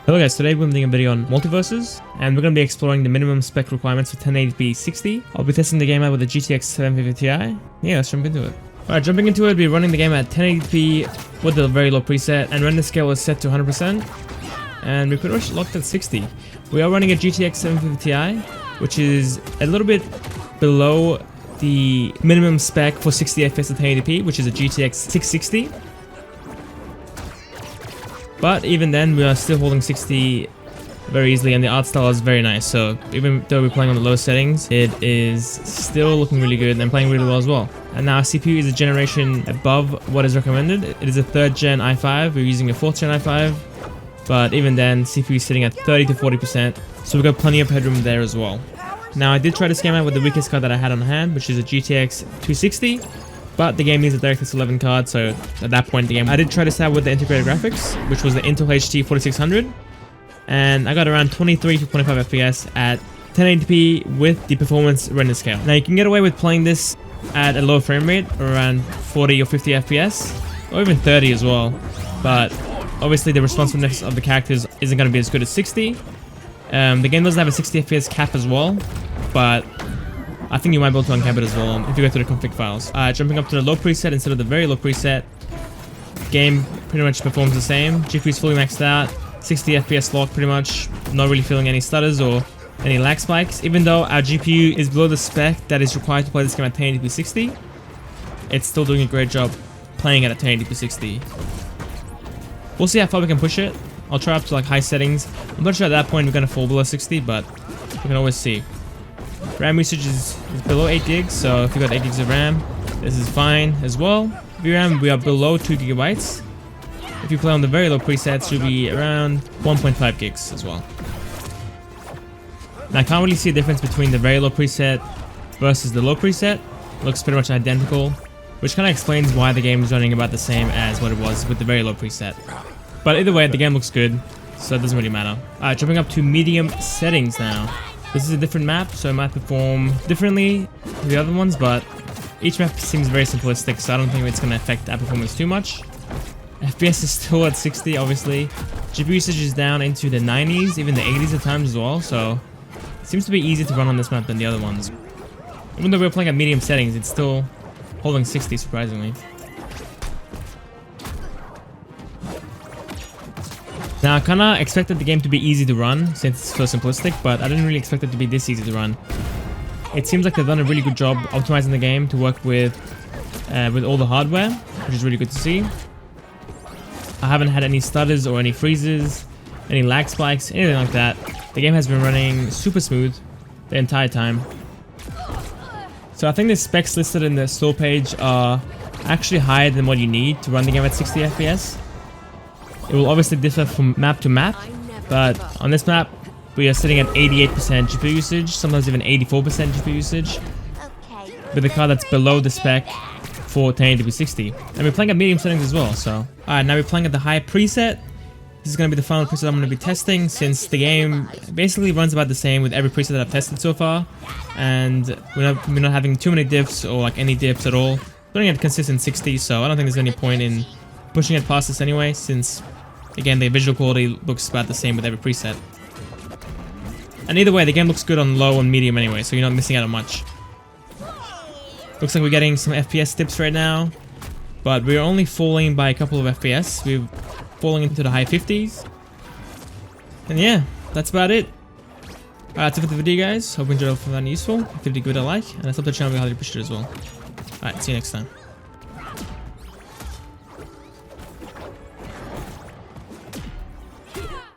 Hello guys, today we're doing a video on Multiverses, and we're going to be exploring the minimum spec requirements for 1080p 60. I'll be testing the game out with a GTX 750 Ti. Yeah, let's jump into it. Alright, jumping into it, we're running the game at 1080p with a very low preset, and render scale is set to 100%, and we're pretty much locked at 60. We are running a GTX 750 Ti, which is a little bit below the minimum spec for 60 FPS at 1080p, which is a GTX 660. But even then, we are still holding 60 very easily, and the art style is very nice. So even though we're playing on the low settings, it is still looking really good and playing really well as well. And now our CPU is a generation above what is recommended. It is a 3rd gen i5. We're using a 4th gen i5, but even then, CPU is sitting at 30 to 40%. So we've got plenty of headroom there as well. Now I did try to scam out with the weakest card that I had on hand, which is a GTX 260. But the game needs a DirectX 11 card, so at that point in the game, I did try to start with the integrated graphics, which was the Intel HD 4600, and I got around 23 to 25 FPS at 1080p with the performance render scale. Now you can get away with playing this at a low frame rate, around 40 or 50 FPS, or even 30 as well, but obviously the responsiveness of the characters isn't going to be as good as 60. The game doesn't have a 60 FPS cap as well, but I think you might be able to uncap it as well if you go to the config files. Jumping up to the low preset instead of the very low preset. Game pretty much performs the same. GPU is fully maxed out. 60 FPS lock pretty much. Not really feeling any stutters or any lag spikes. Even though our GPU is below the spec that is required to play this game at 1080p 60, it's still doing a great job playing it at 1080p 60. We'll see how far we can push it. I'll try up to like high settings. I'm not sure at that point we're going to fall below 60, but we can always see. RAM usage is below 8 gigs, so if you got 8 gigs of RAM, this is fine as well. VRAM, we are below 2 gigabytes. If you play on the very low presets, you'll be around 1.5 gigs as well. Now I can't really see a difference between the very low preset versus the low preset. It looks pretty much identical, which kind of explains why the game is running about the same as what it was with the very low preset. But either way, the game looks good, so it doesn't really matter. Alright, jumping up to medium settings now. This is a different map, so it might perform differently to the other ones, but each map seems very simplistic, so I don't think it's going to affect our performance too much. FPS is still at 60, obviously. GPU usage is down into the 90s, even the 80s at times as well, so it seems to be easier to run on this map than the other ones. Even though we're playing at medium settings, it's still holding 60, surprisingly. Now, I kinda expected the game to be easy to run since it's so simplistic, but I didn't really expect it to be this easy to run. It seems like they've done a really good job optimizing the game to work with all the hardware, which is really good to see. I haven't had any stutters or any freezes, any lag spikes, anything like that. The game has been running super smooth the entire time. So I think the specs listed in the store page are actually higher than what you need to run the game at 60 FPS. It will obviously differ from map to map, but on this map, we are sitting at 88% GPU usage, sometimes even 84% GPU usage, with a card that's below the spec for 1080p 60. And we're playing at medium settings as well, so. Alright, now we're playing at the high preset. This is going to be the final preset I'm going to be testing, since the game basically runs about the same with every preset that I've tested so far, and we're not having too many diffs or like any diffs at all. We're running at consistent 60, so I don't think there's any point in pushing it past this anyway, since again the visual quality looks about the same with every preset. And either way, the game looks good on low and medium anyway, so you're not missing out on much. Looks like we're getting some FPS dips right now, but we're only falling by a couple of FPS. We're falling into the high 50s. And yeah, that's about it. Alright, that's it for the video, guys. Hope you enjoyed it, found it useful. If you did, give it a like, and I sub the channel, we highly appreciate it as well. Alright, see you next time.